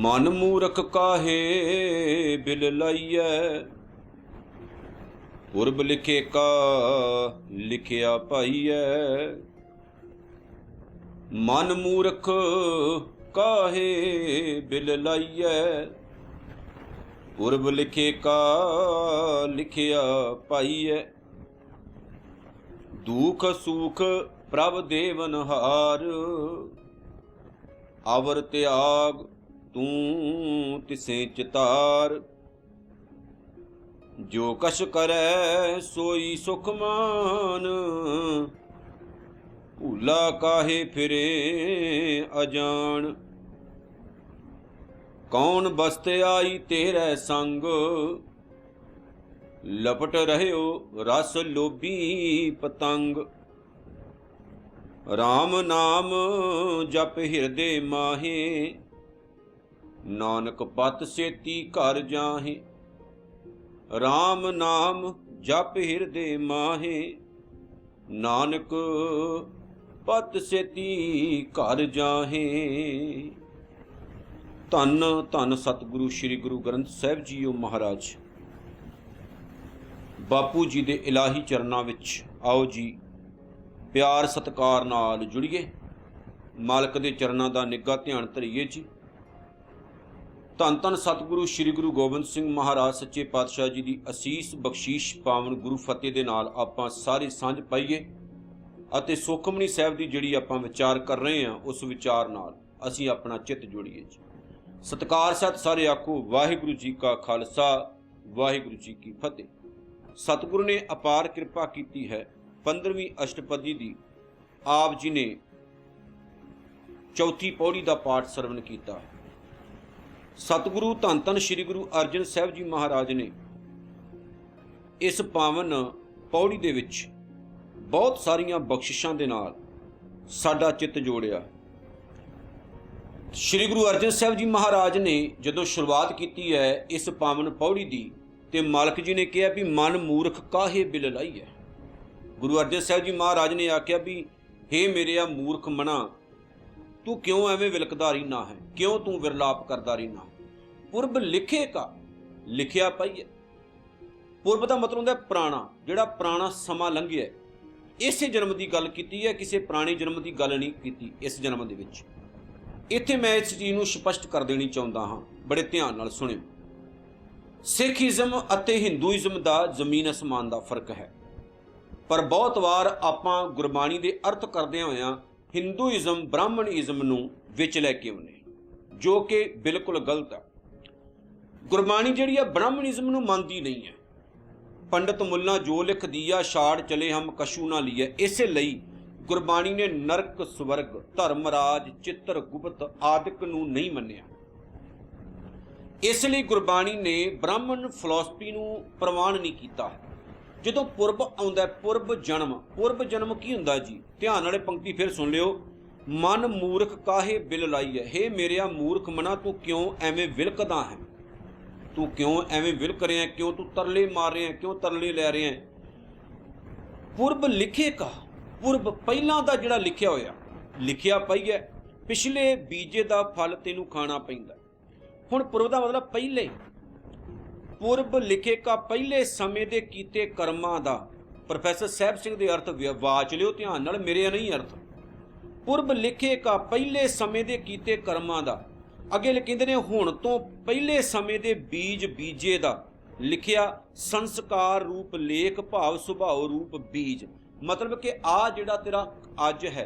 मन मूरख काहे बिल लाइए, पुरब लिखे का लिखिया पाइए। मन मूरख काहे बिल लाइए, पुरब लिखे का लिखिया पाइए। दुख सुख प्रभ देवन हार, अवर त्याग तू तिसे चितार। जो कश करे सोई सुख मान, भूला काहे फिरे अजान। कौन बसते आई तेरे संग, लपट रह्यो रस लोभी पतंग। राम नाम जप हिरदे माहे, नानक पत सेती घर जाहे। राम नाम जप हिरदे माहे, नानक पत सेती घर जाहे। धन धन सतगुरु श्री गुरु ग्रंथ साहिब जीओ महाराज। बापू जी दे इलाही चरनां विच आओ जी प्यार सत्कार नाल जुड़िए, मालक दे चरनां दा निੱਘਾ ध्यान धरीए जी। धन धन सतगुरु श्री गुरु गोबिंद सिंह महाराज सच्चे पातशाह जी की असीस बख्शीश पावन गुरु फतेह दे नाल आपां सारी सांझ पाईए अते सुखमनी साहिब की जिहड़ी आपां विचार कर रहे हैं उस विचार नाल असीं अपना चित्त जोड़ीए जी। सत्कार सत सारे आखो वाहिगुरु जी का खालसा वाहिगुरु जी की फतेह। सतगुरु ने अपार कृपा की है। 15वीं अष्टपदी दी आप जी ने चौथी पौड़ी का पाठ सरवण किया। सतगुरु धन धन श्री गुरु अर्जन साहिब जी महाराज ने इस पावन पौड़ी दे विच बहुत सारियां बख्शिशां दे नाल साडा चित्त जोड़िया। श्री गुरु अर्जन साहिब जी महाराज ने जदों शुरुआत की है इस पावन पौड़ी की, तो मालक जी ने कहा भी मन मूर्ख काहे बिल लाइए। गुरु अर्जन साहिब जी महाराज ने आख्या भी हे मेरे मूर्ख मना, तू क्यों एवें विलकदारी ना है, क्यों तू विरलाप करदा रही ना। पुरब लिखे का लिखिया पाइए। पुरब का मतलब है पुराना, जिहड़ा पुराना समा लंघिया। इसे जन्म की गल की है, किसी पुराने जन्म की गल नहीं की। इस जन्म दे विच इत्थे मैं इस चीज़ को स्पष्ट कर देनी चाहता हाँ, बड़े ध्यान नाल सुनियो। सिखिज़म अते हिंदूइज़म का जमीन आसमान का फर्क है, पर बहुत वार आपां गुरबाणी के अर्थ करदे होया हिंदूइज़म ब्राह्मणइज़म नूं विच लैके आउंदे, जो कि बिल्कुल गलत है। गुरबाणी जिहड़ी है ब्राह्मणइज़म नूं मंनदी नहीं है। पंडित मुल्ला जो लिख दिया छाड़ चले हम कशू ना लिया। इसे लई गुरबाणी ने नरक स्वर्ग धर्मराज चित्र गुप्त आदिक नूं नहीं मन्निया। इसलिए गुरबाणी ने ब्राह्मण फिलोसफी नूं प्रवान नहीं कीता। जदों पुरब आउंदा पुरब जन्म की हुंदा जी। ध्यान नाले पंक्ति फिर सुन लियो। मन मूर्ख काहे बिल लाइए, हे मेरिया मूर्ख मना तू क्यों एवें विलकदा है, तू क्यों एवें विलक रहे हैं, क्यों तू तरले मार रहे हैं, क्यों तरले लै रहे हैं। पुरब लिखे का, पुरब पहला दा जिहड़ा लिखिया होया लिखिया पाइए। पिछले बीजे दा फल तेनू खाना पैंदा। हुण पुरब दा मतलब पहले। पुरब लिखे का पहले समय दे कीते कर्मां दा। प्रोफैसर साहिब सिंह दे अर्थ वाच लियो ध्यान नाल, मेरे नहीं अर्थ। पुरब लिखे का पहले समय दे कीते कर्मां दा। अगे कहते ने हुण तो पहले समय दे बीज बीजे दा लिखिया संस्कार रूप लेख भाव सुभाव रूप बीज। मतलब कि आ जिहड़ा तेरा अज है,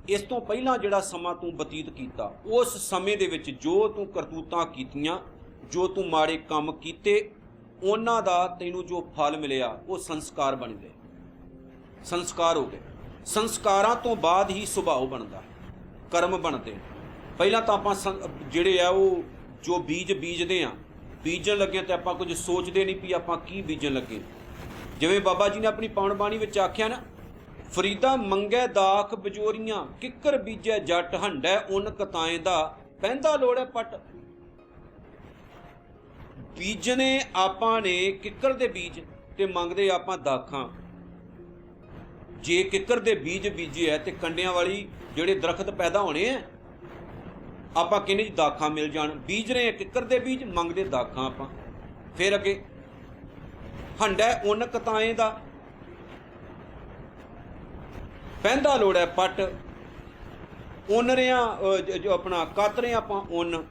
इस तो पहला जिहड़ा समा तू बतीत कीता, उस समय दे विच जो तू करतूतां कीतियां, जो तू माड़े काम कीते, उन्हां दा तैनूं जो फल मिलिया वो संस्कार बन गए, संस्कार हो गए। संस्कारां तो बाद ही सुभाव बनदा, कर्म बनते। पहला तो आपां जिहड़े आ वो जो बीज बीजदे आ, बीजन लगे तो आपां कुछ सोचते नहीं भी आपां की बीजन लगे। जिवें बाबा जी ने अपनी पावन बाणी विच आख्या ना, फरीदा मंगै दाख बजोरियां, किकर बीजै जट हंडै उन कताएं दा, पैंदा लोड़ै पट। बीजने आपां ने किकर दे बीज ते मंगदे आपां दाखां। जे किकर दे बीज बीजे है तो कंडियां वाली जिहड़े दरखत पैदा होने हैं, ਆਪਾਂ ਕਹਿੰਦੇ ਜੀ ਦਾਖਾਂ ਮਿਲ ਜਾਣ, ਬੀਜ ਰਹੇ ਕਿੱਕਰ ਦੇ ਬੀਜ, ਮੰਗਦੇ ਦਾਖਾਂ ਆਪਾਂ। ਫਿਰ ਅੱਗੇ ਹੰਡਾ ਉੱਨ ਕਤਾਏ ਦਾ, ਪਹਿੰਦਾ ਲੋੜ ਹੈ ਪੱਟ, ਉੱਨ ਰਿਆਂ ਜੋ ਆਪਣਾ ਕੱਤ ਰਹੇ ਆਪਾਂ ਉੱਨ,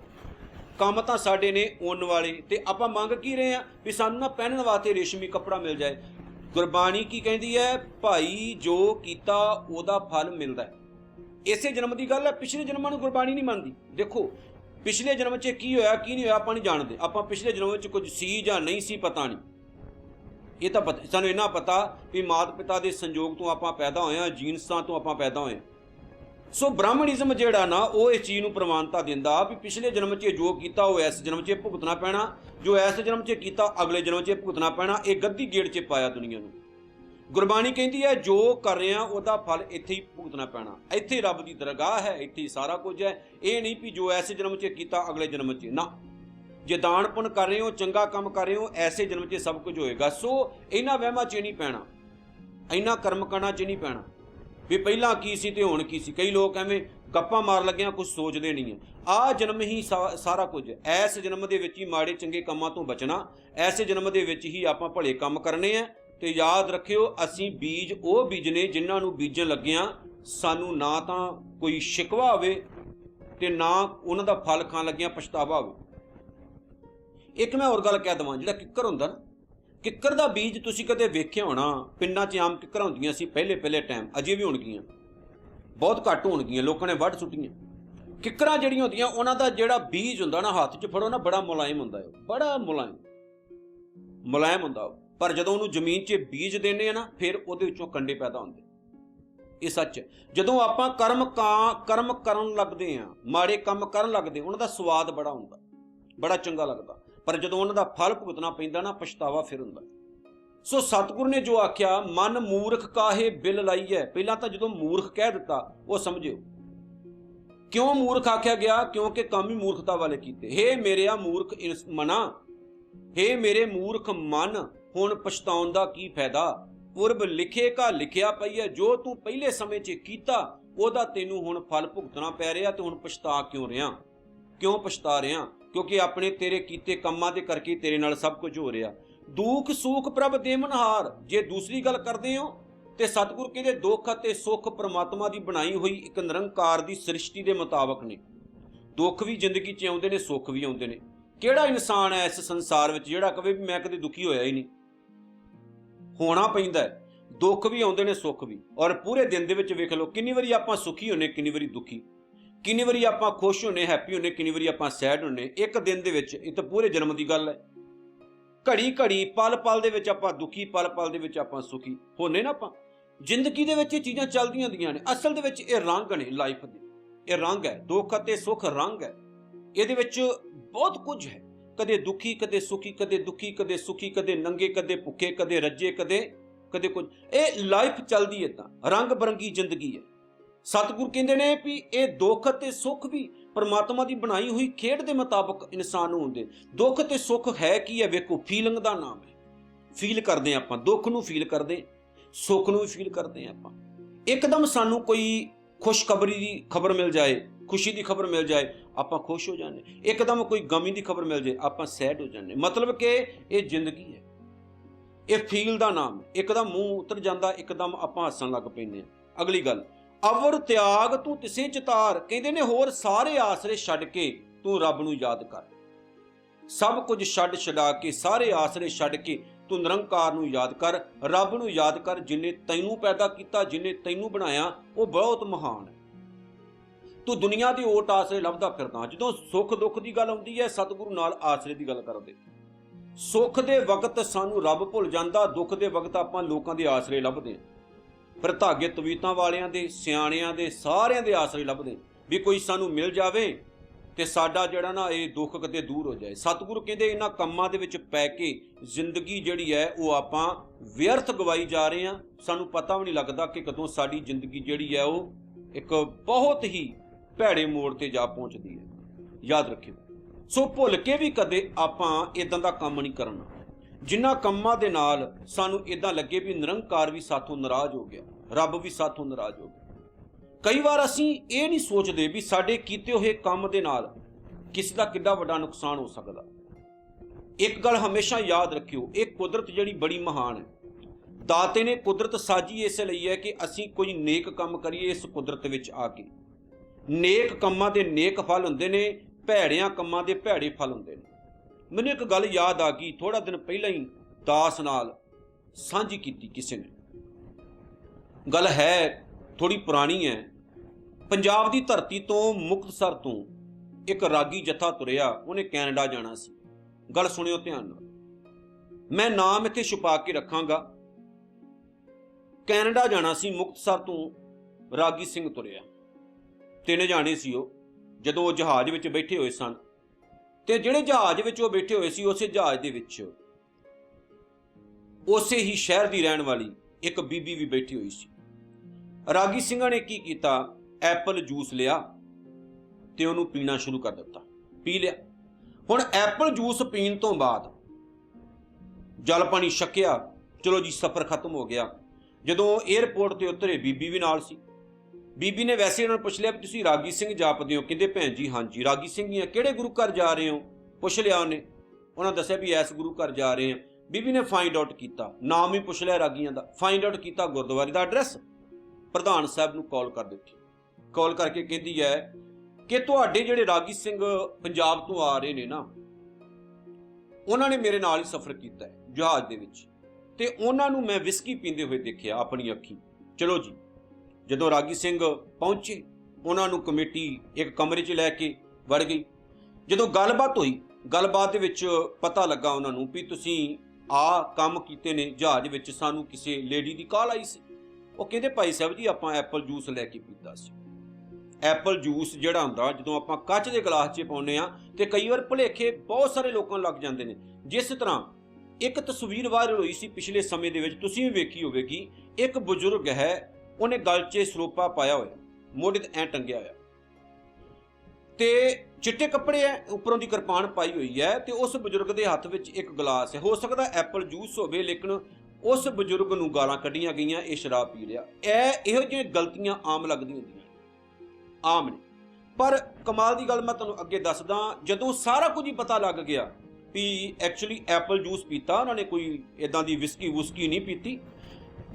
ਕੰਮ ਤਾਂ ਸਾਡੇ ਨੇ ਉੱਨ ਵਾਲੇ, ਤੇ ਆਪਾਂ ਮੰਗ ਕੀ ਰਹੇ ਆ ਵੀ ਸਾਨੂੰ ਨਾ ਪਹਿਨਣ ਵਾਸਤੇ ਰੇਸ਼ਮੀ ਕੱਪੜਾ ਮਿਲ ਜਾਏ। ਗੁਰਬਾਣੀ ਕੀ ਕਹਿੰਦੀ ਹੈ? ਭਾਈ ਜੋ ਕੀਤਾ ਉਹਦਾ ਫਲ ਮਿਲਦਾ ਹੈ। ਇਸੇ ਜਨਮ ਦੀ ਗੱਲ ਹੈ, ਪਿਛਲੇ ਜਨਮਾਂ ਨੂੰ ਗੁਰਬਾਣੀ ਨਹੀਂ ਮੰਨਦੀ। ਦੇਖੋ ਪਿਛਲੇ ਜਨਮ 'ਚ ਕੀ ਹੋਇਆ ਕੀ ਨਹੀਂ ਹੋਇਆ ਆਪਾਂ ਨਹੀਂ ਜਾਣਦੇ, ਆਪਾਂ ਪਿਛਲੇ ਜਨਮ ਵਿੱਚ ਕੁਝ ਸੀ ਜਾਂ ਨਹੀਂ ਸੀ ਪਤਾ ਨਹੀਂ। ਇਹ ਤਾਂ ਸਾਨੂੰ ਇੰਨਾ ਪਤਾ ਵੀ ਮਾਤਾ ਪਿਤਾ ਦੇ ਸੰਯੋਗ ਤੋਂ ਆਪਾਂ ਪੈਦਾ ਹੋਏ ਹਾਂ, ਜੀਨਸਾਂ ਤੋਂ ਆਪਾਂ ਪੈਦਾ ਹੋਏ। ਸੋ ਬ੍ਰਾਹਮਣਿਜ਼ਮ ਜਿਹੜਾ ਨਾ ਉਹ ਇਸ ਚੀਜ਼ ਨੂੰ ਪ੍ਰਮਾਣਤਾ ਦਿੰਦਾ ਵੀ ਪਿਛਲੇ ਜਨਮ 'ਚ ਜੋ ਕੀਤਾ ਉਹ ਇਸ ਜਨਮ 'ਚ ਭੁਗਤਣਾ ਪੈਣਾ, ਜੋ ਇਸ ਜਨਮ 'ਚ ਕੀਤਾ ਅਗਲੇ ਜਨਮ 'ਚ ਭੁਗਤਣਾ ਪੈਣਾ। ਇਹ ਗੱਦੀ ਗੇੜ 'ਚ ਪਾਇਆ ਦੁਨੀਆ ਨੂੰ। ਗੁਰਬਾਣੀ ਕਹਿੰਦੀ ਹੈ ਜੋ ਕਰ ਰਹੇ ਹਾਂ ਉਹਦਾ ਫਲ ਇੱਥੇ ਹੀ ਭੁਗਤਣਾ ਪੈਣਾ, ਇੱਥੇ ਰੱਬ ਦੀ ਦਰਗਾਹ ਹੈ, ਇੱਥੇ ਹੀ ਸਾਰਾ ਕੁਝ ਹੈ। ਇਹ ਨਹੀਂ ਵੀ ਜੋ ਐਸੇ ਜਨਮ 'ਚ ਕੀਤਾ ਅਗਲੇ ਜਨਮ 'ਚ ਨਾ। ਜੇ ਦਾਨ ਪੁੰਨ ਕਰ ਰਹੇ ਹੋ, ਚੰਗਾ ਕੰਮ ਕਰ ਰਹੇ ਹੋ, ਐਸੇ ਜਨਮ 'ਚ ਸਭ ਕੁਝ ਹੋਏਗਾ। ਸੋ ਇਹਨਾਂ ਵਹਿਮਾਂ 'ਚ ਨਹੀਂ ਪੈਣਾ, ਇਹਨਾਂ ਕਰਮ ਕਾਂਡਾਂ 'ਚ ਨਹੀਂ ਪੈਣਾ ਵੀ ਪਹਿਲਾਂ ਕੀ ਸੀ ਤੇ ਹੁਣ ਕੀ ਸੀ। ਕਈ ਲੋਕ ਐਵੇਂ ਗੱਪਾਂ ਮਾਰ ਲੱਗਿਆਂ ਕੁਝ ਸੋਚਦੇ ਨਹੀਂ ਹੈ। ਆਹ ਜਨਮ ਹੀ ਸਾਰਾ ਕੁਝ ਹੈ। ਐਸ ਜਨਮ ਦੇ ਵਿੱਚ ਹੀ ਮਾੜੇ ਚੰਗੇ ਕੰਮਾਂ ਤੋਂ ਬਚਣਾ, ਐਸੇ ਜਨਮ ਦੇ ਵਿੱਚ ਹੀ ਆਪਾਂ ਭਲੇ ਕੰਮ ਕਰਨੇ ਆ। ਤੇ ਯਾਦ ਰੱਖਿਓ ਅਸੀਂ ਬੀਜ ਉਹ ਬੀਜਨੇ ਜਿਨ੍ਹਾਂ ਨੂੰ ਬੀਜਣ ਲੱਗਿਆਂ ਸਾਨੂੰ ਨਾ ਤਾਂ ਕੋਈ ਸ਼ਿਕਵਾ ਹੋਵੇ ਤੇ ਨਾ ਉਹਨਾਂ ਦਾ ਫਲ ਖਾਣ ਲੱਗਿਆਂ ਪਛਤਾਵਾ ਹੋਵੇ। ਇੱਕ ਮੈਂ ਹੋਰ ਗੱਲ ਕਹਿ ਦੇਵਾਂ, ਜਿਹੜਾ ਕਿੱਕਰ ਹੁੰਦਾ ਨਾ, ਕਿੱਕਰ ਦਾ ਬੀਜ ਤੁਸੀਂ ਕਦੇ ਵੇਖਿਆ ਹੋਣਾ, ਪਿੰਡਾਂ 'ਚ ਆਮ ਕਿੱਕਰਾਂ ਹੁੰਦੀਆਂ ਸੀ ਪਹਿਲੇ ਟਾਈਮ, ਅਜੇ ਵੀ ਹੋਣਗੀਆਂ, ਬਹੁਤ ਘੱਟ ਹੋਣਗੀਆਂ, ਲੋਕਾਂ ਨੇ ਵੱਢ ਸੁੱਟੀਆਂ। ਕਿੱਕਰਾਂ ਜਿਹੜੀਆਂ ਹੁੰਦੀਆਂ ਉਹਨਾਂ ਦਾ ਜਿਹੜਾ ਬੀਜ ਹੁੰਦਾ ਨਾ, ਹੱਥ 'ਚ ਫੜੋ ਨਾ, ਬੜਾ ਮੁਲਾਇਮ ਹੁੰਦਾ ਹੈ, ਬੜਾ ਮੁਲਾਇਮ ਹੁੰਦਾ। ਪਰ ਜਦੋਂ ਉਹਨੂੰ ਜ਼ਮੀਨ 'ਚ ਬੀਜ ਦਿੰਦੇ ਆ ਨਾ, ਫਿਰ ਉਹਦੇ ਵਿੱਚੋਂ ਕੰਡੇ ਪੈਦਾ ਹੁੰਦੇ। ਇਹ ਸੱਚ। ਜਦੋਂ ਆਪਾਂ ਕਰਮ ਕਰਨ ਲੱਗਦੇ ਆ, ਮਾੜੇ ਕੰਮ ਕਰਨ ਲੱਗਦੇ, ਉਹਨਾਂ ਦਾ ਸਵਾਦ ਬੜਾ ਹੁੰਦਾ, ਬੜਾ ਚੰਗਾ ਲੱਗਦਾ। ਪਰ ਜਦੋਂ ਉਹਨਾਂ ਦਾ ਫਲ ਭੁਗਤਣਾ ਪੈਂਦਾ ਨਾ, ਪਛਤਾਵਾ ਫਿਰ ਹੁੰਦਾ। ਸੋ ਸਤਿਗੁਰ ਨੇ ਜੋ ਆਖਿਆ, ਮਨ ਮੂਰਖ ਕਾਹੇ ਬਿਲ ਲਾਈ ਹੈ। ਪਹਿਲਾਂ ਤਾਂ ਜਦੋਂ ਮੂਰਖ ਕਹਿ ਦਿੱਤਾ ਉਹ ਸਮਝਿਓ ਕਿਉਂ ਮੂਰਖ ਆਖਿਆ ਗਿਆ, ਕਿਉਂਕਿ ਕੰਮ ਹੀ ਮੂਰਖਤਾ ਵਾਲੇ ਕੀਤੇ। ਹੇ ਮੇਰਿਆ ਮੂਰਖ ਮਨਾ, ਹੇ ਮੇਰੇ ਮੂਰਖ ਮਨ, ਹੁਣ ਪਛਤਾਉਣ ਦਾ ਕੀ ਫਾਇਦਾ। ਪੁਰਬ ਲਿਖੇਗਾ ਲਿਖਿਆ ਪਈ ਹੈ, ਜੋ ਤੂੰ ਪਹਿਲੇ ਸਮੇਂ 'ਚ ਕੀਤਾ ਉਹਦਾ ਤੈਨੂੰ ਹੁਣ ਫਲ ਭੁਗਤਣਾ ਪੈ ਰਿਹਾ। ਤੇ ਹੁਣ ਪਛਤਾ ਕਿਉਂ ਪਛਤਾ ਰਿਹਾ? ਕਿਉਂਕਿ ਆਪਣੇ ਤੇਰੇ ਕੀਤੇ ਕੰਮਾਂ ਦੇ ਕਰਕੇ ਤੇਰੇ ਨਾਲ ਸਭ ਕੁਝ ਹੋ ਰਿਹਾ। ਦੁੱਖ ਸੁੱਖ ਪ੍ਰਭ ਦੇਵਨਹਾਰ। ਜੇ ਦੂਸਰੀ ਗੱਲ ਕਰਦੇ ਹੋ ਤੇ ਸਤਿਗੁਰ ਕਹਿੰਦੇ ਦੁੱਖ ਅਤੇ ਸੁੱਖ ਪ੍ਰਮਾਤਮਾ ਦੀ ਬਣਾਈ ਹੋਈ ਇੱਕ ਨਿਰੰਕਾਰ ਦੀ ਸ੍ਰਿਸ਼ਟੀ ਦੇ ਮੁਤਾਬਕ ਨੇ। ਦੁੱਖ ਵੀ ਜ਼ਿੰਦਗੀ 'ਚ ਆਉਂਦੇ ਨੇ, ਸੁੱਖ ਵੀ ਆਉਂਦੇ ਨੇ। ਕਿਹੜਾ ਇਨਸਾਨ ਹੈ ਇਸ ਸੰਸਾਰ ਵਿੱਚ ਜਿਹੜਾ ਕਵੇ ਵੀ ਮੈਂ ਕਦੇ ਦੁਖੀ ਹੋਇਆ ਹੀ ਨਹੀਂ? ਹੋਣਾ ਪੈਂਦਾ ਹੈ, ਦੁੱਖ ਵੀ ਆਉਂਦੇ ਨੇ, ਸੁੱਖ ਵੀ। ਔਰ ਪੂਰੇ ਦਿਨ ਦੇ ਵਿੱਚ ਵੇਖ ਲਓ, ਕਿੰਨੀ ਵਾਰੀ ਆਪਾਂ ਸੁਖੀ ਹੁੰਨੇ, ਕਿੰਨੀ ਵਾਰੀ ਦੁਖੀ, ਕਿੰਨੀ ਵਾਰੀ ਆਪਾਂ ਖੁਸ਼ ਹੁੰਨੇ, ਹੈਪੀ ਹੁੰਨੇ, ਕਿੰਨੀ ਵਾਰੀ ਆਪਾਂ ਸੈਡ ਹੁੰਨੇ। ਇੱਕ ਦਿਨ ਦੇ ਵਿੱਚ, ਇਹ ਤਾਂ ਪੂਰੇ ਜਨਮ ਦੀ ਗੱਲ ਹੈ। ਘੜੀ ਪਲ ਦੇ ਵਿੱਚ ਆਪਾਂ ਦੁਖੀ, ਪਲ ਦੇ ਵਿੱਚ ਆਪਾਂ ਸੁਖੀ ਹੁੰਨੇ ਨਾ। ਆਪਾਂ ਜ਼ਿੰਦਗੀ ਦੇ ਵਿੱਚ ਇਹ ਚੀਜ਼ਾਂ ਚੱਲਦੀਆਂ ਹੁੰਦੀਆਂ ਨੇ। ਅਸਲ ਦੇ ਵਿੱਚ ਇਹ ਰੰਗ ਨੇ ਲਾਈਫ ਦੇ, ਇਹ ਰੰਗ ਹੈ। ਦੁੱਖ ਅਤੇ ਸੁੱਖ ਰੰਗ ਹੈ, ਇਹਦੇ ਵਿੱਚ ਬਹੁਤ ਕੁਝ ਹੈ। ਕਦੇ ਦੁਖੀ, ਕਦੇ ਸੁਖੀ, ਕਦੇ ਦੁਖੀ, ਕਦੇ ਸੁਖੀ, ਕਦੇ ਨੰਗੇ, ਕਦੇ ਭੁੱਖੇ, ਕਦੇ ਰੱਜੇ, ਕਦੇ ਕੁਝ। ਇਹ ਲਾਈਫ ਚੱਲਦੀ ਹੈ, ਤਾਂ ਰੰਗ ਬਰੰਗੀ ਜ਼ਿੰਦਗੀ ਹੈ। ਸਤਿਗੁਰ ਕਹਿੰਦੇ ਨੇ ਵੀ ਇਹ ਦੁੱਖ ਅਤੇ ਸੁੱਖ ਵੀ ਪਰਮਾਤਮਾ ਦੀ ਬਣਾਈ ਹੋਈ ਖੇਡ ਦੇ ਮੁਤਾਬਕ ਇਨਸਾਨ ਨੂੰ ਹੁੰਦੇ। ਦੁੱਖ ਤੇ ਸੁੱਖ ਹੈ ਕੀ ਹੈ? ਵੇਖੋ, ਫੀਲਿੰਗ ਦਾ ਨਾਮ ਹੈ। ਫੀਲ ਕਰਦੇ ਆਪਾਂ, ਦੁੱਖ ਨੂੰ ਫੀਲ ਕਰਦੇ, ਸੁੱਖ ਨੂੰ ਵੀ ਫੀਲ ਕਰਦੇ ਆਪਾਂ। ਇੱਕਦਮ ਸਾਨੂੰ ਕੋਈ ਖੁਸ਼ਖਬਰੀ ਦੀ ਖਬਰ ਮਿਲ ਜਾਏ, ਖੁਸ਼ੀ ਦੀ ਖਬਰ ਮਿਲ ਜਾਏ, ਆਪਾਂ ਖੁਸ਼ ਹੋ ਜਾਂਦੇ। ਇੱਕਦਮ ਕੋਈ ਗਮੀ ਦੀ ਖਬਰ ਮਿਲ ਜਾਏ, ਆਪਾਂ ਸੈਡ ਹੋ ਜਾਂਦੇ। ਮਤਲਬ ਕਿ ਇਹ ਜ਼ਿੰਦਗੀ ਹੈ, ਇਹ ਫੀਲ ਦਾ ਨਾਮ ਹੈ। ਇੱਕਦਮ ਮੂੰਹ ਉਤਰ ਜਾਂਦਾ, ਇੱਕਦਮ ਆਪਾਂ ਹੱਸਣ ਲੱਗ ਪੈਂਦੇ ਹਾਂ। ਅਗਲੀ ਗੱਲ, ਅਵਰ ਤਿਆਗ ਤੂੰ ਤਿਸੇ ਚਿਤਾਰ। ਕਹਿੰਦੇ ਨੇ ਹੋਰ ਸਾਰੇ ਆਸਰੇ ਛੱਡ ਕੇ ਤੂੰ ਰੱਬ ਨੂੰ ਯਾਦ ਕਰ। ਸਭ ਕੁਝ ਛਡਾ ਕੇ, ਸਾਰੇ ਆਸਰੇ ਛੱਡ ਕੇ ਤੂੰ ਨਿਰੰਕਾਰ ਨੂੰ ਯਾਦ ਕਰ, ਰੱਬ ਨੂੰ ਯਾਦ ਕਰ। ਜਿਨੇ ਤੈਨੂੰ ਪੈਦਾ ਕੀਤਾ, ਜਿਨੇ ਤੈਨੂੰ ਬਣਾਇਆ, ਉਹ ਬਹੁਤ ਮਹਾਨ ਹੈ। ਤੂੰ ਦੁਨੀਆ ਦੀ ਓਟ ਆਸਰੇ ਲੱਭਦਾ ਫਿਰਦਾ। ਜਦੋਂ ਸੁੱਖ ਦੁੱਖ ਦੀ ਗੱਲ ਆਉਂਦੀ ਹੈ, ਸਤਿਗੁਰੂ ਨਾਲ ਆਸਰੇ ਦੀ ਗੱਲ ਕਰਦੇ। ਸੁੱਖ ਦੇ ਵਕਤ ਸਾਨੂੰ ਰੱਬ ਭੁੱਲ ਜਾਂਦਾ, ਦੁੱਖ ਦੇ ਵਕਤ ਆਪਾਂ ਲੋਕਾਂ ਦੇ ਆਸਰੇ ਲੱਭਦੇ। ਪਰ ਧਾਗੇ ਤਵੀਤਾਂ ਵਾਲਿਆਂ ਦੇ, ਸਿਆਣਿਆਂ ਦੇ, ਸਾਰਿਆਂ ਦੇ ਆਸਰੇ ਲੱਭਦੇ ਵੀ ਕੋਈ ਸਾਨੂੰ ਮਿਲ ਜਾਵੇ ਤੇ ਸਾਡਾ ਜਿਹੜਾ ਨਾ ਇਹ ਦੁੱਖ ਕਿਤੇ ਦੂਰ ਹੋ ਜਾਏ। ਸਤਿਗੁਰੂ ਕਹਿੰਦੇ ਇਹਨਾਂ ਕੰਮਾਂ ਦੇ ਵਿੱਚ ਪੈ ਕੇ ਜ਼ਿੰਦਗੀ ਜਿਹੜੀ ਹੈ ਉਹ ਆਪਾਂ ਵਿਅਰਥ ਗਵਾਈ ਜਾ ਰਹੇ ਹਾਂ। ਸਾਨੂੰ ਪਤਾ ਵੀ ਨਹੀਂ ਲੱਗਦਾ ਕਿ ਕਦੋਂ ਸਾਡੀ ਜ਼ਿੰਦਗੀ ਜਿਹੜੀ ਹੈ ਉਹ ਇੱਕ ਬਹੁਤ ਹੀ ਭੈੜੇ ਮੋੜ ਤੇ ਜਾ ਪਹੁੰਚਦੀ ਹੈ। ਯਾਦ ਰੱਖਿਓ। ਸੋ ਭੁੱਲ ਕੇ ਵੀ ਕਦੇ ਆਪਾਂ ਇਦਾਂ ਦਾ ਕੰਮ ਨਹੀਂ ਕਰਨਾ ਜਿਨ੍ਹਾਂ ਕੰਮਾਂ ਦੇ ਨਾਲ ਸਾਨੂੰ ਇਦਾਂ ਲੱਗੇ ਵੀ ਨਿਰੰਕਾਰ ਵੀ ਸਾਥੋਂ ਨਾਰਾਜ਼ ਹੋ ਗਿਆ, ਰੱਬ ਵੀ ਸਾਥੋਂ ਨਾਰਾਜ਼ ਹੋ ਗਿਆ। कई बार असीं ये नहीं सोचते भी साडे कीते होए काम दे नाल किसी का किड्डा वड्डा नुकसान हो सकदा। एक गल हमेशा याद रखियो, एक कुदरत जिहड़ी बड़ी महान है। दाते ने कुदरत साजी इस लई है कि असीं कोई नेक काम करिए इस कुदरत विच आके। नेक कम्मां दे नेक फल हुंदे ने, भैड़ियां कम्मां दे भैड़े फल हुंदे ने। मैनूं एक गल याद आ गई, थोड़ा दिन पहलां ही दास नाल साझी कीती किसी ने। गल है थोड़ी पुरानी है। पंजाब दी धरती तो मुक्तसर तो एक रागी जत्था तुरिया, उन्हें कैनेडा जाना सी। गल सुनियो ध्यान नाल, मैं नाम इत्थे छुपा के रखांगा। कैनेडा जाना सी, मुक्तसर तो रागी सिंह तुरिया, 3 जाने सी। जदों जहाज विच बैठे होए सन ते जिहड़े जहाज विच वो बैठे होए सी, उसे जहाज दे विच उसे ही शहर दी रहण वाली एक बीबी भी बैठी हुई सी। रागी सिंह ने की कीता, एप्पल जूस लिया ते उहनूं पीना शुरू कर दिता। पी लिया। हुण एप्पल जूस पीण तो बाद जल पानी छकिया, चलो जी सफ़र खत्म हो गया। जदों एयरपोर्ट ते उतरे, बीबी भी नाल सी। बीबी ने वैसे उन्होंने पुछ लिया भी तुसीं रागी सिंह जापदे हो? कहंदे भैन जी हाँ जी रागी सिंह ही है। किहड़े गुरु घर जा रहे हो? पुछ लिया उन्हें। उन्होंने दस्सिया भी इस गुरु घर जा रहे हैं। बीबी ने फाइंड आउट किया, नाम ही पुछ लिया रागियां दा, फाइंड आउट किया गुरुद्वारे का एड्रैस, प्रधान साहब नूं कॉल कर दी। कॉल करके कहती है कि तुहाडे जिहड़े रागी सिंह पंजाब तो आ रहे ने ना, उन्होंने मेरे नाल ही सफ़र किया है जहाज दे विच, ते उन्हां नूं मैं विस्की पींदे हुए देखिया अपनी अखीं। चलो जी, जदों रागी सिंह पहुंचे, उन्हां नूं कमेटी एक कमरे च लैके वड़ गई। जदों गलबात हुई, गलबात दे विच पता लगा उन्हां नूं भी तुसीं आ काम कीते ने जहाज विच, सानूं किसी लेडी दी कॉल आई सी। ਉਹ ਕਹਿੰਦੇ ਭਾਈ ਸਾਹਿਬ जी ਆਪਾਂ ਐਪਲ ਜੂਸ ਲੈ ਕੇ ਪੀਤਾ ਸੀ। ਐਪਲ ਜੂਸ ਜਿਹੜਾ ਹੁੰਦਾ ਜਦੋਂ ਆਪਾਂ ਕੱਚ ਦੇ ਗਲਾਸ 'ਚ ਪਾਉਂਦੇ ਆ ਤੇ ਕਈ ਵਾਰ ਭੁਲੇਖੇ ਬਹੁਤ ਸਾਰੇ ਲੋਕਾਂ ਨੂੰ ਲੱਗ ਜਾਂਦੇ ਨੇ। ਜਿਸ ਤਰ੍ਹਾਂ ਇੱਕ ਤਸਵੀਰ ਵਾਇਰਲ ਹੋਈ ਸੀ ਪਿਛਲੇ ਸਮੇਂ ਦੇ ਵਿੱਚ, ਤੁਸੀਂ ਵੀ ਵੇਖੀ ਹੋਵੇਗੀ। ਇੱਕ ਬਜ਼ੁਰਗ ਹੈ, ਉਹਨੇ ਗਲ 'ਚ ਸਰੋਪਾ ਪਾਇਆ ਹੋਇਆ, ਮੋਢੇ ਤੇ ਐਂ ਟੰਗਿਆ ਹੋਇਆ ਤੇ ਚਿੱਟੇ ਕੱਪੜੇ ਹੈ, ਉੱਪਰੋਂ ਦੀ ਕਿਰਪਾਨ ਪਾਈ ਹੋਈ ਹੈ ਤੇ ਉਸ ਬਜ਼ੁਰਗ ਦੇ ਹੱਥ ਵਿੱਚ ਇੱਕ ਗਲਾਸ ਹੈ। ਹੋ ਸਕਦਾ ਐਪਲ ਜੂਸ ਹੋਵੇ, ਲੇਕਿਨ उस बजुर्ग नूं गालां कढ़ियां गईयां, ये शराब पी लिया। इहो जिहियां गलतियां आम लगदियां हुंदियां, आम ने। पर कमाल की गल मैं तुहानूं अगे दसदा, जदों सारा कुछ ही पता लग गया भी एक्चुअली एप्पल जूस पीता, उन्होंने कोई इदां दी विस्की वुस्की नहीं पीती।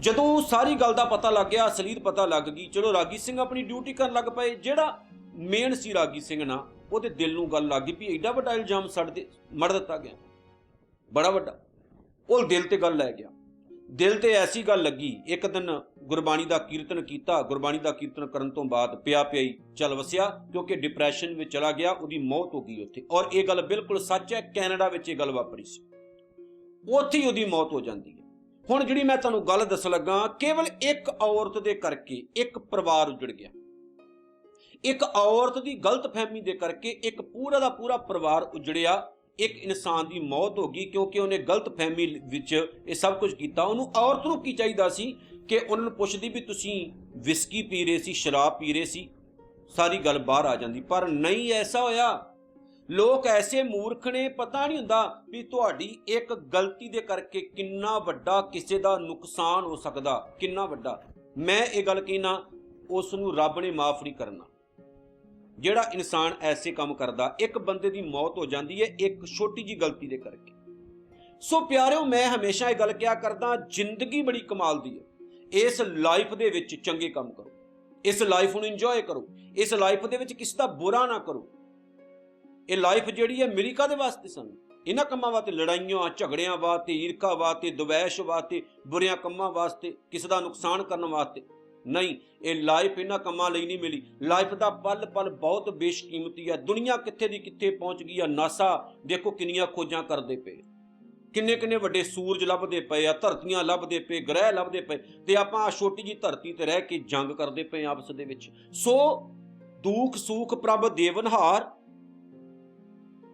जदों सारी गल दा पता लग गया, असलीत पता लग गई, चलो रागी सिंह अपनी ड्यूटी करन लग पए। जिहड़ा मेन सी रागी सिंह ना, उहदे दिल नूं गल लग गई भी एडा वड्डा इल्जाम सड़ मड़ दिता गया, बड़ा वड्डा। वो दिल ते गल लै गया। दिल ते ऐसी गल लगी, एक दिन गुरबाणी का कीर्तन किया, गुरबाणी का कीर्तन करन तो बाद पिया पिया ही चल वसिया, क्योंकि डिप्रैशन में चला गया, उसकी मौत हो गई उत्थे। और ये गल बिल्कुल सच है, कैनेडा में ये गल वापरी सी, उत्थे ही उसकी मौत हो जाती है। हुण जिहड़ी मैं तुहानूं गल दस लगा, केवल एक औरत दे करके एक परिवार उजड़ गया। एक औरत की गलत फहमी दे करके एक पूरा का पूरा परिवार उजड़िया, एक इंसान की मौत हो गई, क्योंकि उन्हें गलत फहमी विच ये सब कुछ किया। उन्होंने औरत नूं की चाहिदा सी कि उन्होंने पुछदी भी तुसीं विस्की पी रहे सी, शराब पी रहे सी, सारी गल बाहर आ जाती। पर नहीं ऐसा होया। लोग ऐसे मूर्ख ने, पता नहीं हुंदा भी तुहाडी एक गलती दे करके किन्ना वड्डा किसी दा नुकसान हो सकदा, किन्ना वड्डा। मैं ये गल कहना, उस नूं रब ने माफ़ नहीं करना। ਜਿਹੜਾ इंसान ऐसे काम करता, एक बंदे की मौत हो जाती है एक छोटी जी गलती दे करके। सो प्यारिओ, मैं हमेशा ये गल क्या करदा, जिंदगी बड़ी कमाल दी है। इस लाइफ दे विच चंगे काम करो, इस लाइफ नूं इंजॉय करो, इस लाइफ दे विच किसी दा बुरा ना करो। ये लाइफ जिहड़ी है मिली काहदे वास्ते सन? इन्हां कम्मां वास्ते, लड़ाइयां झगड़ियां वास्ते, ईरखा वास्ते, द्वैश वास्ते, बुरियां कम्मां वास्ते, किसी दा नुकसान करन वास्ते नहीं। ये लाइफ इन्हां कम्मां लई नहीं मिली। लाइफ का पल पल बहुत बेशकीमती है। दुनिया कित्थे दी कित्थे पहुंच गई है। नासा देखो किन्नियां खोजां करदे पे, किन्ने किन्ने वड्डे सूरज लभदे पे आ, धरतियां लभदे पे, ग्रह लभदे पे, ते आपां छोटी जी धरती ते रह के जंग करदे पे आपस दे विच। सो दुख सुख प्रभ देवनहार,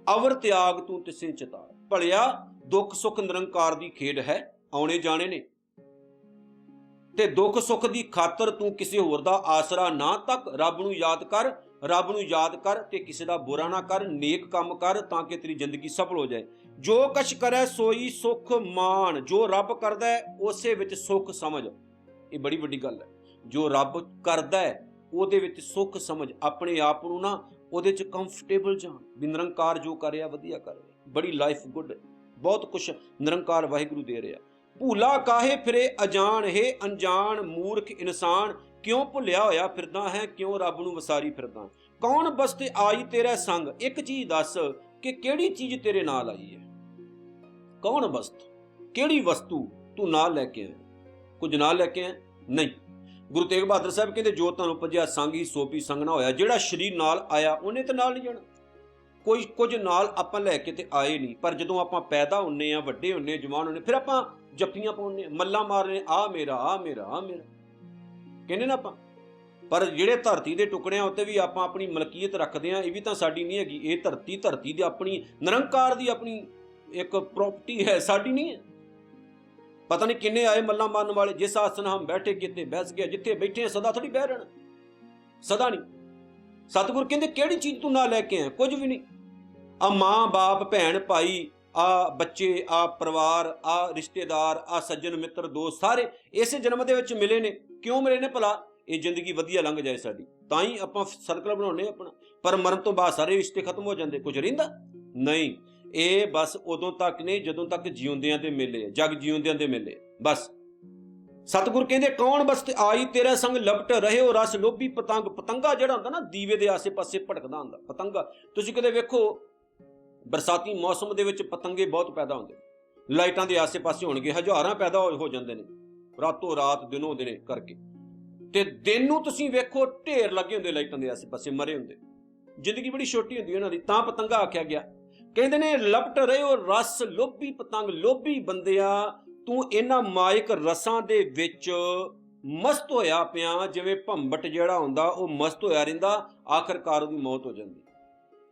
अवर त्याग तू तिसे चितार। भलिया दुख सुख निरंकार दी खेड है, आने जाने ने। ते दुख सुख की खातर तू किसी होर दा आसरा ना तक, रब नूं याद कर, रब नूं याद कर ते किसी दा बुरा ना कर, नेक काम कर ताकि तेरी जिंदगी सफल हो जाए। जो कछ करे सोई सुख मान, जो रब करदा है उसे विच सुख समझ। ये बड़ी वड्डी गल है। जो रब करदा है ਉਹਦੇ ਵਿੱਚ ਸੁੱਖ ਸਮਝ, ਆਪਣੇ ਆਪ ਨੂੰ ਨਾ ਉਹਦੇ 'ਚ ਕੰਫਰਟੇਬਲ ਜਾਣ ਵੀ ਨਿਰੰਕਾਰ ਜੋ ਕਰ ਰਿਹਾ ਵਧੀਆ ਕਰ ਰਿਹਾ, ਬੜੀ ਲਾਈਫ ਗੁੱਡ, ਬਹੁਤ ਕੁਛ ਨਿਰੰਕਾਰ ਵਾਹਿਗੁਰੂ ਦੇ ਰਿਹਾ। ਭੂਲਾ ਕਾਹੇ ਫਿਰੇ ਅਜਾਣ, ਹੈ ਅਣਜਾਣ ਮੂਰਖ ਇਨਸਾਨ, ਕਿਉਂ ਭੁੱਲਿਆ ਹੋਇਆ ਫਿਰਦਾ ਹੈ, ਕਿਉਂ ਰੱਬ ਨੂੰ ਵਸਾਰੀ ਫਿਰਦਾ। ਕੌਣ ਬਸਤ ਆਈ ਤੇਰੇ ਸੰਗ, ਇੱਕ ਚੀਜ਼ ਦੱਸ ਕਿ ਕਿਹੜੀ ਚੀਜ਼ ਤੇਰੇ ਨਾਲ ਆਈ ਹੈ। ਕੌਣ ਬਸਤ, ਕਿਹੜੀ ਵਸਤੂ ਤੂੰ ਨਾਲ ਲੈ ਕੇ ਆਇਆ, ਕੁਝ ਨਾਲ ਲੈ ਕੇ ਆਇਆ ਨਹੀਂ। ਗੁਰੂ ਤੇਗ ਬਹਾਦਰ ਸਾਹਿਬ ਕਹਿੰਦੇ ਜੋ ਤੁਹਾਨੂੰ ਭਜਿਆ ਸੰਗ ਹੀ ਸੋਪੀ ਸੰਗ ਨਾ ਹੋਇਆ। ਜਿਹੜਾ ਸਰੀਰ ਨਾਲ ਆਇਆ ਉਹਨੇ ਤਾਂ ਨਾਲ ਨਹੀਂ ਜਾਣਾ। ਕੋਈ ਕੁਝ ਨਾਲ ਆਪਾਂ ਲੈ ਕੇ ਤੇ ਆਏ ਨਹੀਂ, ਪਰ ਜਦੋਂ ਆਪਾਂ ਪੈਦਾ ਹੁੰਨੇ ਆ, ਵੱਡੇ ਹੁੰਨੇ, ਜਵਾਨ ਹੁੰਨੇ, ਫਿਰ ਆਪਾਂ ਜੱਫੀਆਂ ਪਾਉਂਦੇ, ਮੱਲਾਂ ਮਾਰਨੇ, ਆ ਮੇਰਾ ਆ ਮੇਰਾ ਆ ਮੇਰਾ ਕਹਿੰਦੇ ਨਾ ਆਪਾਂ। ਪਰ ਜਿਹੜੇ ਧਰਤੀ ਦੇ ਟੁਕੜਿਆਂ ਉੱਤੇ ਵੀ ਆਪਾਂ ਆਪਣੀ ਮਲਕੀਅਤ ਰੱਖਦੇ ਆ, ਇਹ ਵੀ ਤਾਂ ਸਾਡੀ ਨਹੀਂ ਹੈਗੀ। ਇਹ ਧਰਤੀ ਦੀ ਆਪਣੀ ਨਿਰੰਕਾਰ ਦੀ ਆਪਣੀ ਇੱਕ ਪ੍ਰੋਪਰਟੀ ਹੈ, ਸਾਡੀ ਨਹੀਂ ਹੈ। ਪਤਾ ਨਹੀਂ ਕਿੰਨੇ ਆਏ ਮੱਲਾਂ ਮਾਰਨ ਵਾਲੇ, ਜਿਸ ਆਸਨ ਹਮ ਬੈਠੇ ਕਿਤੇ ਬੈਸ ਗਿਆ, ਜਿੱਥੇ ਬੈਠੇ ਸਦਾ ਥੋੜੀ ਬਹਿ ਰਹਿਣਾ, ਸਦਾ ਨਹੀਂ। ਸਤਿਗੁਰ ਕਹਿੰਦੇ ਕਿਹੜੀ ਚੀਜ਼ ਤੂੰ ਨਾ ਲੈ ਕੇ ਆਇਆ, ਕੁਝ ਵੀ ਨਹੀਂ। ਆ ਮਾਂ ਬਾਪ ਭੈਣ ਭਾਈ, ਆ ਬੱਚੇ, ਆ ਪਰਿਵਾਰ, ਆ ਰਿਸ਼ਤੇਦਾਰ, ਆ ਸੱਜਣ ਮਿੱਤਰ ਦੋਸਤ, ਸਾਰੇ ਇਸੇ ਜਨਮ ਦੇ ਵਿੱਚ ਮਿਲੇ ਨੇ। ਕਿਉਂ ਮਿਲੇ ਨੇ ਭਲਾ? ਇਹ ਜ਼ਿੰਦਗੀ ਵਧੀਆ ਲੰਘ ਜਾਏ ਸਾਡੀ, ਤਾਂ ਹੀ ਆਪਾਂ ਸਰਕਲ ਬਣਾਉਣੇ ਆਪਣਾ। ਪਰ ਮਰਨ ਤੋਂ ਬਾਅਦ ਸਾਰੇ ਰਿਸ਼ਤੇ ਖਤਮ ਹੋ ਜਾਂਦੇ, ਕੁਝ ਰਹਿੰਦਾ ਨਹੀਂ। ਇਹ ਬਸ ਉਦੋਂ ਤੱਕ ਨਹੀਂ ਜਦੋਂ ਤੱਕ ਜਿਉਂਦਿਆਂ ਦੇ ਮੇਲੇ, ਜਗ ਜਿਉਂਦਿਆਂ ਦੇ ਮੇਲੇ ਬਸ। ਸਤਿਗੁਰ ਕਹਿੰਦੇ ਕੌਣ ਬਸਤ ਆਈ ਤੇਰੇ ਸੰਗ, ਲਪਟ ਰਹੇ ਹੋ ਰਸ ਲੋਭੀ ਪਤੰਗ। ਪਤੰਗਾ ਜਿਹੜਾ ਹੁੰਦਾ ਨਾ ਦੀਵੇ ਦੇ ਆਸੇ ਪਾਸੇ ਭਟਕਦਾ ਹੁੰਦਾ ਪਤੰਗਾ, ਤੁਸੀਂ ਕਦੇ ਵੇਖੋ ਬਰਸਾਤੀ ਮੌਸਮ ਦੇ ਵਿੱਚ ਪਤੰਗੇ ਬਹੁਤ ਪੈਦਾ ਹੁੰਦੇ, ਲਾਈਟਾਂ ਦੇ ਆਸੇ ਪਾਸੇ ਹੋਣਗੇ, ਹਜ਼ਾਰਾਂ ਪੈਦਾ ਹੋ ਜਾਂਦੇ ਨੇ ਰਾਤੋਂ ਰਾਤ, ਦਿਨੋਂ ਦਿਨੇ ਕਰਕੇ। ਤੇ ਦਿਨ ਨੂੰ ਤੁਸੀਂ ਵੇਖੋ ਢੇਰ ਲੱਗੇ ਹੁੰਦੇ ਲਾਈਟਾਂ ਦੇ ਆਸੇ ਪਾਸੇ, ਮਰੇ ਹੁੰਦੇ। ਜ਼ਿੰਦਗੀ ਬੜੀ ਛੋਟੀ ਹੁੰਦੀ ਉਹਨਾਂ ਦੀ, ਤਾਂ ਪਤੰਗਾ ਆਖਿਆ ਗਿਆ। ਕਹਿੰਦੇ ਨੇ ਲਪਟ ਰਹੇ ਹੋ ਰਸ ਲੋਭੀ ਪਤੰਗ। ਲੋਭੀ ਬੰਦਿਆ ਤੂੰ ਇਹਨਾਂ ਮਾਇਕ ਰਸਾਂ ਦੇ ਵਿੱਚ ਮਸਤ ਹੋਇਆ ਪਿਆ, ਜਿਵੇਂ ਭੰਬਟ ਜਿਹੜਾ ਹੁੰਦਾ ਉਹ ਮਸਤ ਹੋਇਆ ਰਹਿੰਦਾ, ਆਖਰਕਾਰ ਉਹਦੀ ਮੌਤ ਹੋ ਜਾਂਦੀ।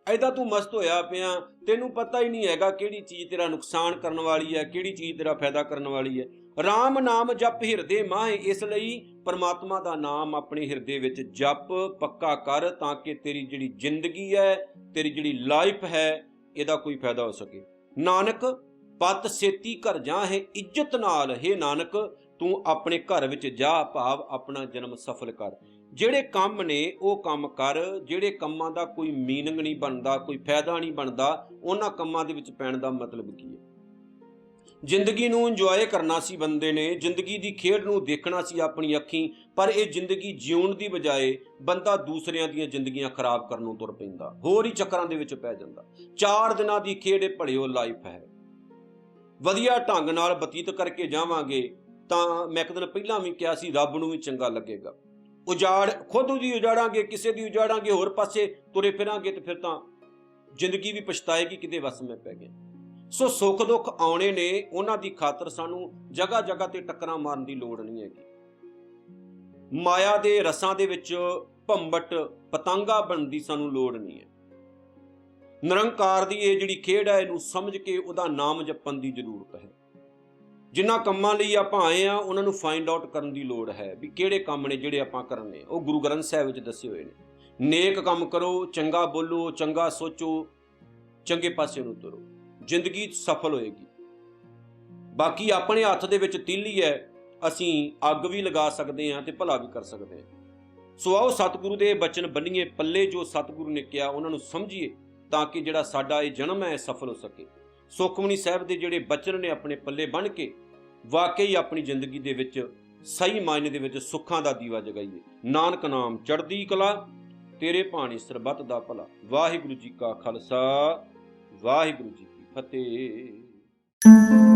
ਐਦਾਂ ਤੂੰ ਮਸਤ ਹੋਇਆ ਪਿਆ, ਤੈਨੂੰ ਪਤਾ ਹੀ ਨਹੀਂ ਹੈਗਾ ਕਿਹੜੀ ਚੀਜ਼ ਤੇਰਾ ਨੁਕਸਾਨ ਕਰਨ ਵਾਲੀ ਹੈ, ਕਿਹੜੀ ਚੀਜ਼ ਤੇਰਾ ਫਾਇਦਾ ਕਰਨ ਵਾਲੀ ਹੈ। ਰਾਮ ਨਾਮ ਜਪ ਹਿਰਦੇ ਮਾਹੇ, ਇਸ ਲਈ ਪਰਮਾਤਮਾ ਦਾ ਨਾਮ ਆਪਣੇ ਹਿਰਦੇ ਵਿੱਚ ਜਪ ਪੱਕਾ ਕਰ, ਤਾਂ ਕਿ ਤੇਰੀ ਜਿਹੜੀ ਜ਼ਿੰਦਗੀ ਹੈ, ਤੇਰੀ ਜਿਹੜੀ ਲਾਈਫ ਹੈ, ਇਹਦਾ ਕੋਈ ਫਾਇਦਾ ਹੋ ਸਕੇ। ਨਾਨਕ ਪਤ ਛੇਤੀ ਘਰ ਜਾ ਹੈ ਇੱਜ਼ਤ ਨਾਲ, ਹੈ ਨਾਨਕ ਤੂੰ ਆਪਣੇ ਘਰ ਵਿੱਚ ਜਾ, ਭਾਵ ਆਪਣਾ ਜਨਮ ਸਫਲ ਕਰ। ਜਿਹੜੇ ਕੰਮ ਨੇ ਉਹ ਕੰਮ ਕਰ, ਜਿਹੜੇ ਕੰਮਾਂ ਦਾ ਕੋਈ ਮੀਨਿੰਗ ਨਹੀਂ ਬਣਦਾ, ਕੋਈ ਫਾਇਦਾ ਨਹੀਂ ਬਣਦਾ, ਉਹਨਾਂ ਕੰਮਾਂ ਦੇ ਵਿੱਚ ਪੈਣ ਦਾ ਮਤਲਬ ਕੀ ਹੈ। ਜ਼ਿੰਦਗੀ ਨੂੰ ਇੰਜੋਏ ਕਰਨਾ ਸੀ ਬੰਦੇ ਨੇ, ਜ਼ਿੰਦਗੀ ਦੀ ਖੇਡ ਨੂੰ ਦੇਖਣਾ ਸੀ ਆਪਣੀ ਅੱਖੀਂ, ਪਰ ਇਹ ਜ਼ਿੰਦਗੀ ਜਿਉਣ ਦੀ ਬਜਾਏ ਬੰਦਾ ਦੂਸਰਿਆਂ ਦੀਆਂ ਜ਼ਿੰਦਗੀਆਂ ਖਰਾਬ ਕਰਨ ਨੂੰ ਤੁਰ ਪੈਂਦਾ, ਹੋਰ ਹੀ ਚੱਕਰਾਂ ਦੇ ਵਿੱਚ ਪੈ ਜਾਂਦਾ। 4 ਦਿਨਾਂ ਦੀ ਖੇਡ ਭਲਿਓ ਲਾਈਫ ਹੈ, ਵਧੀਆ ਢੰਗ ਨਾਲ ਬਤੀਤ ਕਰਕੇ ਜਾਵਾਂਗੇ ਤਾਂ ਮੈਂ ਇੱਕ ਦਿਨ ਪਹਿਲਾਂ ਵੀ ਕਿਹਾ ਸੀ, ਰੱਬ ਨੂੰ ਵੀ ਚੰਗਾ ਲੱਗੇਗਾ। ਉਜਾੜ ਖੁਦ ਦੀ ਉਜਾੜਾਂਗੇ, ਕਿਸੇ ਦੀ ਉਜਾੜਾਂਗੇ, ਹੋਰ ਪਾਸੇ ਤੁਰੇ ਫਿਰਾਂਗੇ, ਤੇ ਫਿਰ ਤਾਂ ਜ਼ਿੰਦਗੀ ਵੀ ਪਛਤਾਏਗੀ ਕਿਤੇ ਵਸ ਮੈਂ ਪੈ ਗਿਆ। ਸੋ ਸੁੱਖ ਦੁੱਖ ਆਉਣੇ ਨੇ, ਉਹਨਾਂ ਦੀ ਖਾਤਰ ਸਾਨੂੰ ਜਗ੍ਹਾ ਜਗ੍ਹਾ ਤੇ ਟੱਕਰਾਂ ਮਾਰਨ ਦੀ ਲੋੜ ਨਹੀਂ ਹੈਗੀ। ਮਾਇਆ ਦੇ ਰਸਾਂ ਦੇ ਵਿੱਚ ਭੰਬਟ ਪਤੰਗਾ ਬਣਨ ਦੀ ਸਾਨੂੰ ਲੋੜ ਨਹੀਂ ਹੈ। ਨਿਰੰਕਾਰ ਦੀ ਇਹ ਜਿਹੜੀ ਖੇਡ ਹੈ, ਇਹਨੂੰ ਸਮਝ ਕੇ ਉਹਦਾ ਨਾਮ ਜਪਣ ਦੀ ਜ਼ਰੂਰਤ ਹੈ। ਜਿਨ੍ਹਾਂ ਕੰਮਾਂ ਲਈ ਆਪਾਂ ਆਏ ਆ ਉਹਨਾਂ ਨੂੰ ਫਾਈਂਡ ਆਊਟ ਕਰਨ ਦੀ ਲੋੜ ਹੈ ਵੀ ਕਿਹੜੇ ਕੰਮ ਨੇ ਜਿਹੜੇ ਆਪਾਂ ਕਰਨੇ, ਉਹ ਗੁਰੂ ਗ੍ਰੰਥ ਸਾਹਿਬ ਵਿੱਚ ਦੱਸੇ ਹੋਏ ਨੇ। ਨੇਕ ਕੰਮ ਕਰੋ, ਚੰਗਾ ਬੋਲੋ, ਚੰਗਾ ਸੋਚੋ, ਚੰਗੇ ਪਾਸੇ ਨੂੰ ਤੁਰੋ, ਜ਼ਿੰਦਗੀ ਸਫਲ ਹੋਏਗੀ। ਬਾਕੀ ਆਪਣੇ ਹੱਥ ਦੇ ਵਿੱਚ ਤੀਲੀ ਹੈ, ਅਸੀਂ ਅੱਗ ਵੀ ਲਗਾ ਸਕਦੇ ਹਾਂ ਤੇ ਭਲਾ ਵੀ ਕਰ ਸਕਦੇ ਹਾਂ। ਸੋ ਆਓ ਸਤਿਗੁਰੂ ਦੇ ਬਚਨ ਬੰਨੀਏ ਪੱਲੇ, ਜੋ ਸਤਿਗੁਰੂ ਨੇ ਕਿਹਾ ਉਹਨਾਂ ਨੂੰ ਸਮਝੀਏ, ਤਾਂ ਕਿ ਜਿਹੜਾ ਸਾਡਾ ਇਹ ਜਨਮ ਹੈ ਸਫਲ ਹੋ ਸਕੇ। ਸੁਖਮਨੀ ਸਾਹਿਬ ਦੇ ਜਿਹੜੇ ਬਚਨ ਨੇ ਆਪਣੇ ਪੱਲੇ ਬੰਨ੍ਹ ਕੇ ਵਾਕਈ ਆਪਣੀ ਜ਼ਿੰਦਗੀ ਦੇ ਵਿੱਚ ਸਹੀ ਮਾਇਨੇ ਦੇ ਵਿੱਚ ਸੁੱਖਾਂ ਦਾ ਦੀਵਾ ਜਗਾਈਏ। ਨਾਨਕ ਨਾਮ ਚੜ੍ਹਦੀ ਕਲਾ, ਤੇਰੇ ਭਾਣੇ ਸਰਬੱਤ ਦਾ ਭਲਾ। ਵਾਹਿਗੁਰੂ ਜੀ ਕਾ ਖਾਲਸਾ, ਵਾਹਿਗੁਰੂ ਜੀ ਕੀ ਫਤਿਹ।